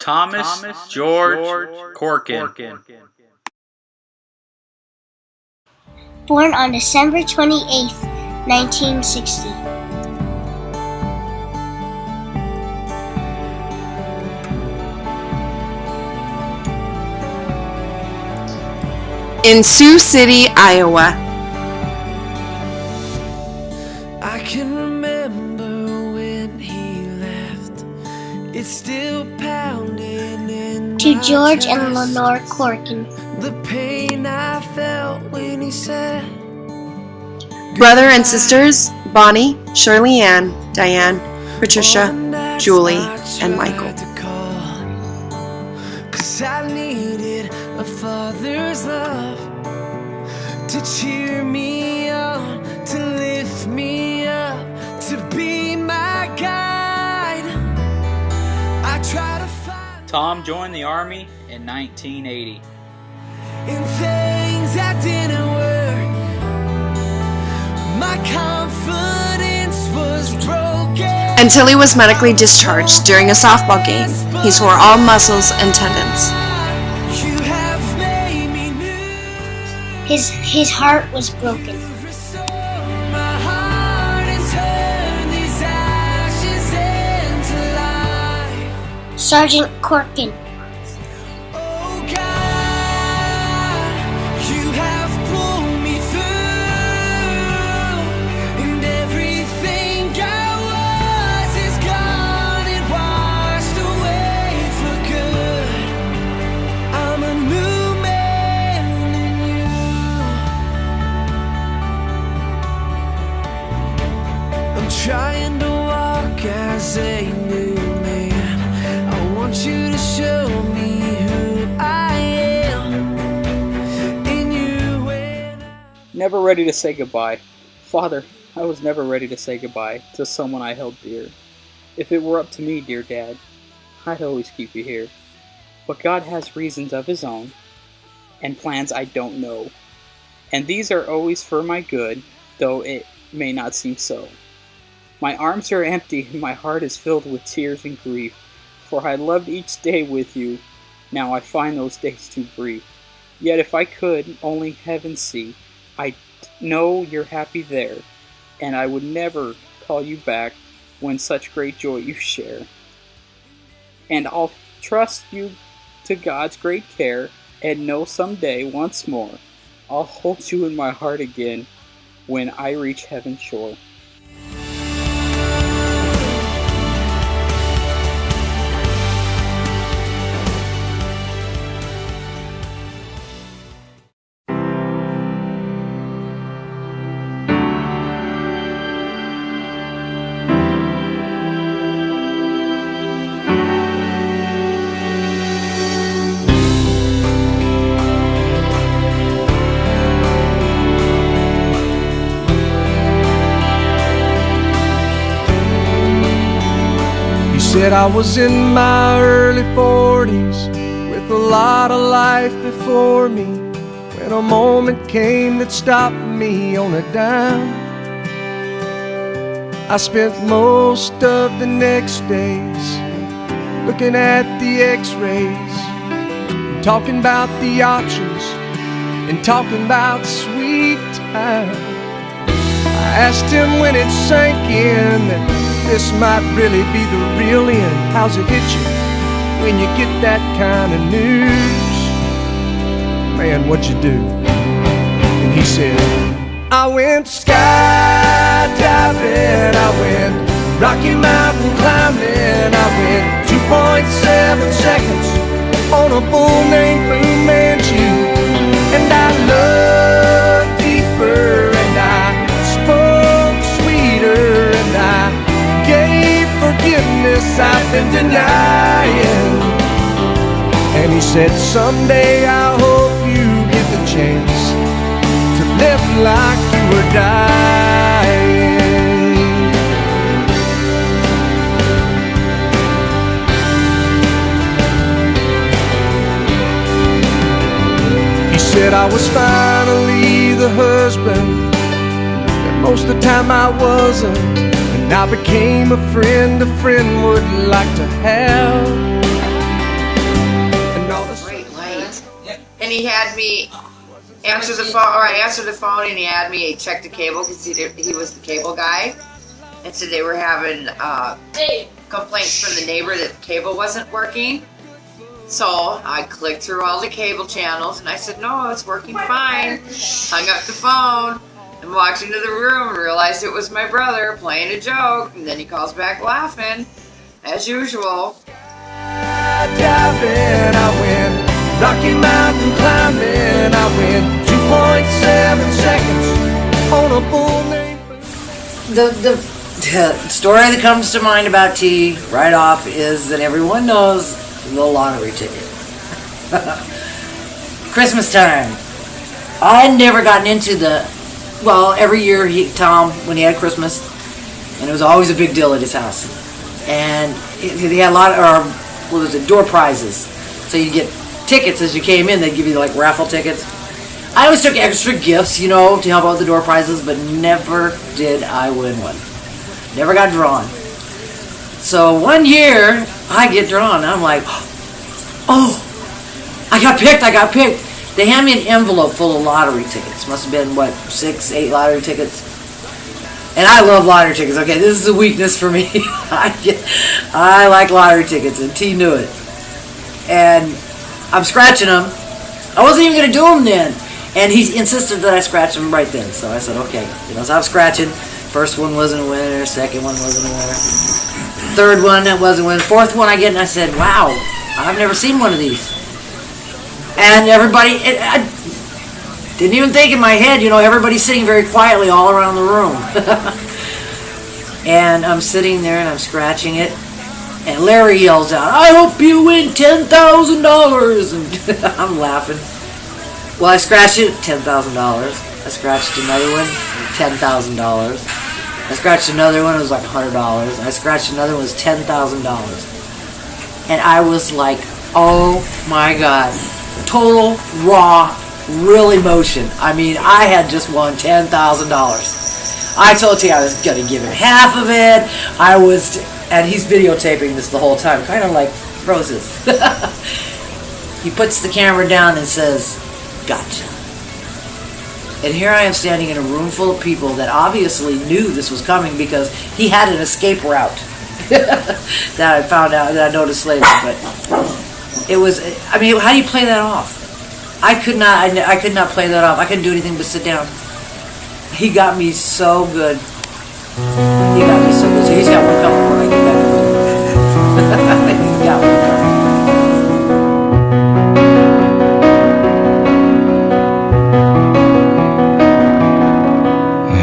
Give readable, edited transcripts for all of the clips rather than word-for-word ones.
Thomas George Corkin. Born on December 28th, 1960. In Sioux City, Iowa. I can remember when he left. It's still pounding in To my George and chest. Lenore Corkin. The pain I felt when he said Brother and sisters, Bonnie, Shirley Ann, Diane, Patricia, Julie, and Michael. 'Cause I needed a father's love to cheer me on, to lift me up, to be my guide. I try to find Tom joined the Army in 1980. in things that didn't work. My confidence was broken. Until he was medically discharged during a softball game. He swore all muscles and tendons. You have made me new. His heart was broken. Restore my heart and turn these ashes into life. Sergeant Corkin. Oh God, you have pulled me through, and everything I was is gone and washed away for good. I'm a new man in you. I'm trying to walk as a new man. I want you to show me who I am in you. Never ready to say goodbye. Father, I was never ready to say goodbye to someone I held dear. If it were up to me, dear Dad, I'd always keep you here. But God has reasons of His own, and plans I don't know. And these are always for my good, though it may not seem so. My arms are empty, and my heart is filled with tears and grief. For I loved each day with you, now I find those days too brief. Yet if I could only heaven see, I know you're happy there, and I would never call you back when such great joy you share. And I'll trust you to God's great care, and know someday once more I'll hold you in my heart again when I reach heaven's shore. Said I was in my early 40s with a lot of life before me, when a moment came that stopped me on a dime. I spent most of the next days looking at the x-rays, talking about the options and talking about sweet time. I asked him when it sank in that this might really be the real end. How's it hit you when you get that kind of news? Man, what'd you do? And he said, I went skydiving, I went Rocky Mountain climbing, I went 2.7 seconds on a bull named Fu Manchu. And I looked deeper, and I spoke sweeter, and I gave forgiveness I've been denying. And he said, someday I hope you get the chance to live like you were dying. He said I was finally the husband that most of the time I wasn't. And I became a friend would like to have. And he had me answer the phone, or I answered the phone, and he had me check the cable because he was the cable guy, and so they were having complaints from the neighbor that the cable wasn't working. So I clicked through all the cable channels, and I said, "No, it's working fine." Hung up the phone and walked into the room and realized it was my brother playing a joke, and then he calls back laughing, as usual. Diving, I went Rocky Mountain climbing. I went 2.7 seconds on a bull named The story that comes to mind about T right off is that everyone knows the lottery ticket. Christmas time. I'd never gotten into every year Tom, when he had Christmas, and it was always a big deal at his house. And he had a lot of, door prizes. So you get tickets as you came in, they'd give you like raffle tickets. I always took extra gifts, to help out with the door prizes, but never did I win one. Never got drawn. So one year, I get drawn. I'm like, oh, I got picked. They hand me an envelope full of lottery tickets. Must have been, 6, 8 lottery tickets. And I love lottery tickets. Okay, this is a weakness for me. I like lottery tickets, and T knew it. And I'm scratching them. I wasn't even going to do them then. And he insisted that I scratch them right then. So I said, okay. So I'm scratching. First one wasn't a winner. Second one wasn't a winner. Third one, that wasn't a winner. Fourth one I get, and I said, wow, I've never seen one of these. And everybody, I didn't even think in my head, everybody's sitting very quietly all around the room. And I'm sitting there and I'm scratching it. And Larry yells out, I hope you win $10,000. And I'm laughing. Well, I scratched it, $10,000. I scratched another one, $10,000. I scratched another one, it was like $100. I scratched another one, it was $10,000. And I was like, oh my God. Total, raw, real emotion. I mean, I had just won $10,000. I told you I was going to give him half of it. And he's videotaping this the whole time, kind of like Roses. He puts the camera down and says, gotcha. And here I am standing in a room full of people that obviously knew this was coming because he had an escape route that I found out, that I noticed later. But it was, how do you play that off? I could not play that off. I couldn't do anything but sit down. He got me so good. So he's got one coming when I get back. He's got one coming.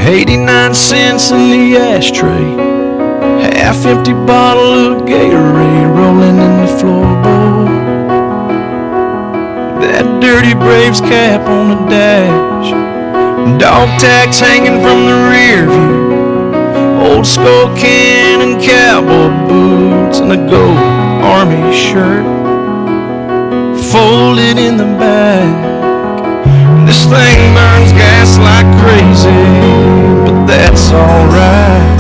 89 cents in the ashtray, half-empty bottle of Gatorade rolling in the floorboard. That dirty Braves cap on the dash, dog tags hanging from the rear view, old skull can and cowboy boots, and a gold army shirt folded in the back. This thing burns gas like crazy, but that's alright.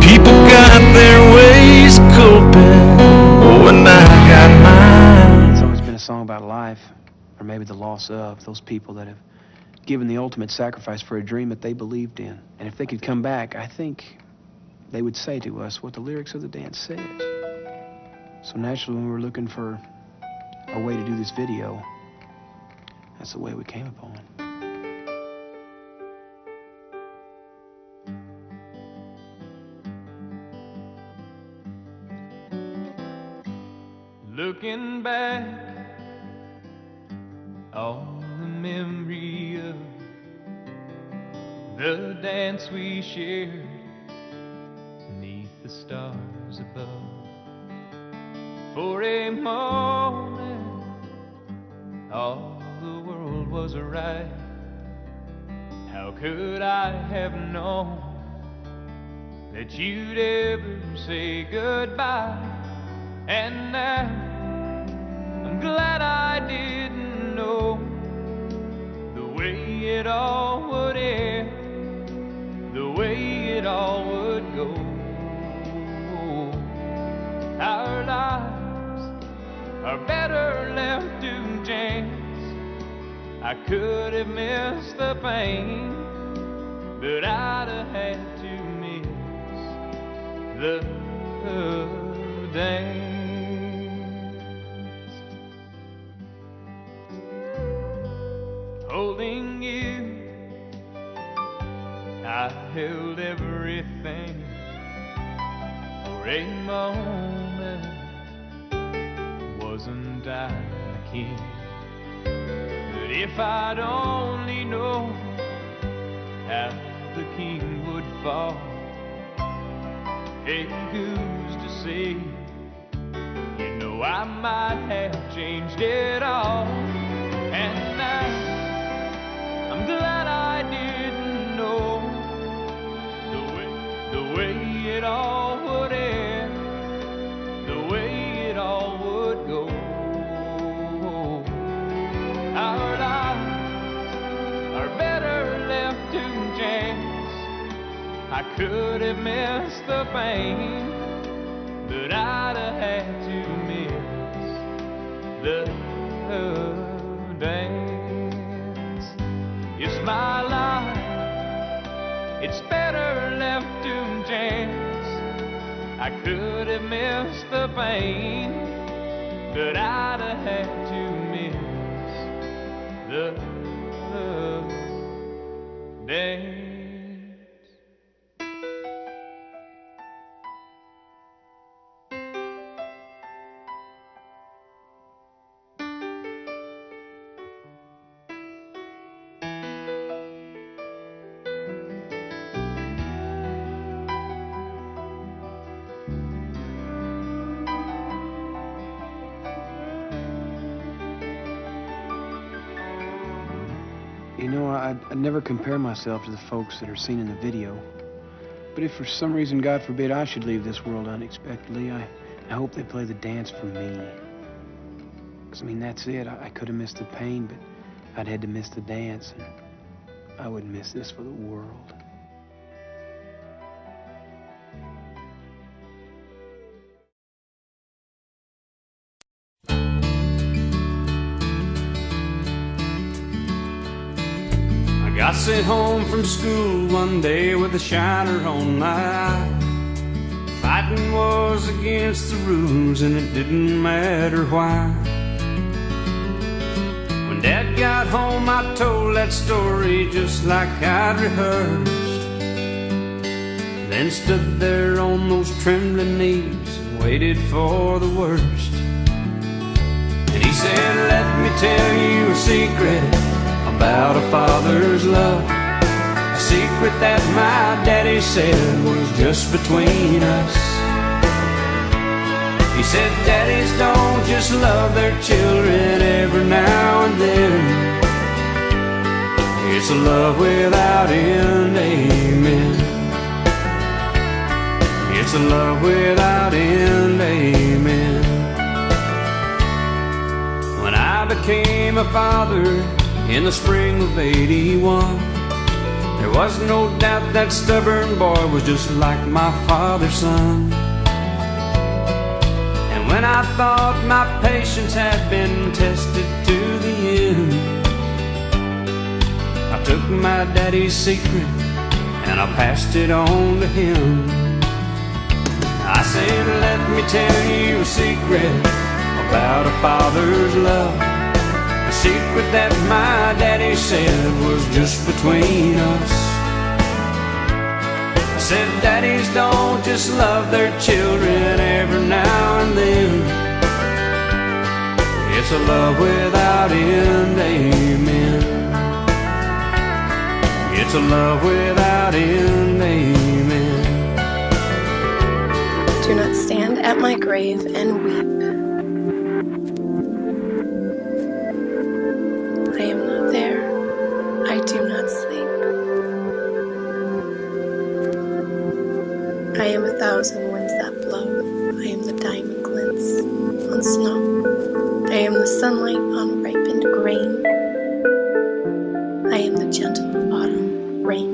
People got their ways of coping, and I got mine. It's always been a song about life, or maybe the loss of those people that have given the ultimate sacrifice for a dream that they believed in. And if they could come back, I think they would say to us what the lyrics of the dance says. So naturally, when we were looking for a way to do this video, that's the way we came upon. Looking back, all the memory of the dance we shared beneath the stars above. For a moment, all the world was right. How could I have known that you'd ever say goodbye? And now I'm glad I didn't know the way it all would end, the way it all would go. Our lives are better left to chance. I could have missed the pain, but I'd have had to miss the dance. Holding you, I held everything for a moment. Wasn't I a king? But if I'd only known how the king would fall, hey, who's to say? You know I might have changed it all. And now I'm glad I didn't know the way it all would end, the way it all would go. Our lives are better left to chance. I could have missed the pain, but I'd have had to miss the dance. It's my life, it's better left to chance. I could have missed the pain, but I'd have had to miss the dance. You know, I'd never compare myself to the folks that are seen in the video. But if for some reason, God forbid, I should leave this world unexpectedly, I hope they play the dance for me. Because, I mean, that's it. I could have missed the pain, but I'd had to miss the dance, and I wouldn't miss this for the world. I got sent home from school one day with a shiner on my eye. Fighting was against the rules and it didn't matter why. When Dad got home I told that story just like I'd rehearsed. Then stood there on those trembling knees and waited for the worst. And he said, let me tell you a secret about a father's love, a secret that my daddy said was just between us. He said daddies don't just love their children every now and then. It's a love without end, amen. It's a love without end, amen. When I became a father in the spring of '81, there was no doubt that stubborn boy was just like my father's son. And when I thought my patience had been tested to the end, I took my daddy's secret and I passed it on to him. I said, let me tell you a secret about a father's love, a secret that my daddy said was just between us. I said daddies don't just love their children every now and then. It's a love without end, amen. It's a love without end, amen. Do not stand at my grave and weep. I am not there. I do not sleep. I am 1,000 winds that blow. I am the diamond glints on snow. I am the sunlight on ripened grain. I am the gentle autumn rain.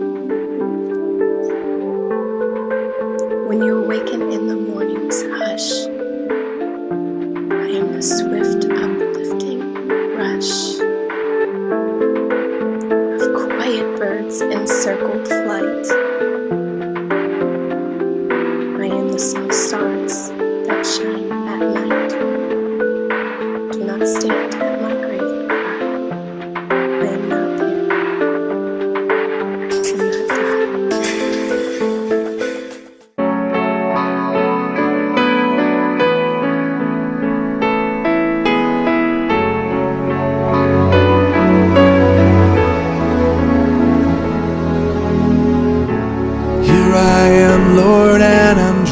When you awaken in the morning's hush, I am the swift uplifting rush.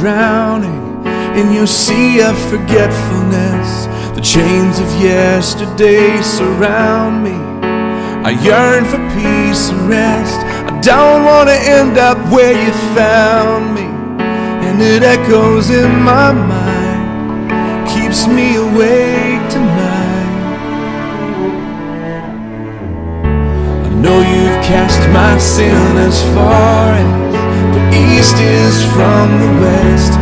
drowning in your sea of forgetfulness. The chains of yesterday surround me. I yearn for peace and rest. I don't want to end up where you found me. And it echoes in my mind, keeps me awake tonight. I know you've cast my sin as far as the east is from the west,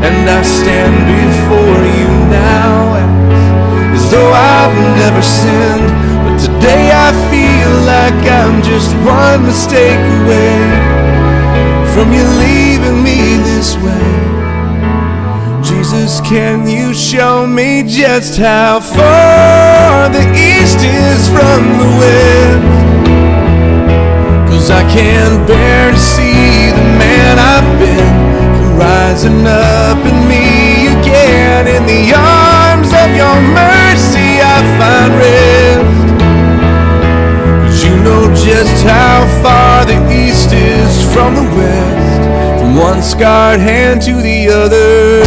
and I stand before you now as though I've never sinned. But today I feel like I'm just one mistake away from you leaving me this way. Jesus, can you show me just how far the east is from the west? 'Cause I can't bear to see the man I've been come rising up in me again. In the arms of your mercy I find rest. 'Cause you know just how far the east is from the west, from one scarred hand to the other.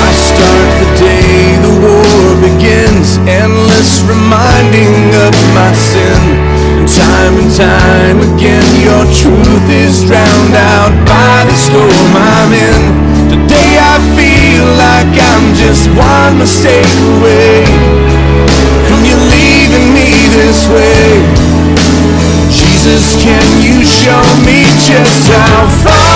I start the day the war begins, endless reminding of my sin. And time again your truth is drowned out by the storm I'm in. Today I feel like I'm just one mistake away from you leaving me this way. Jesus, can you show me just how far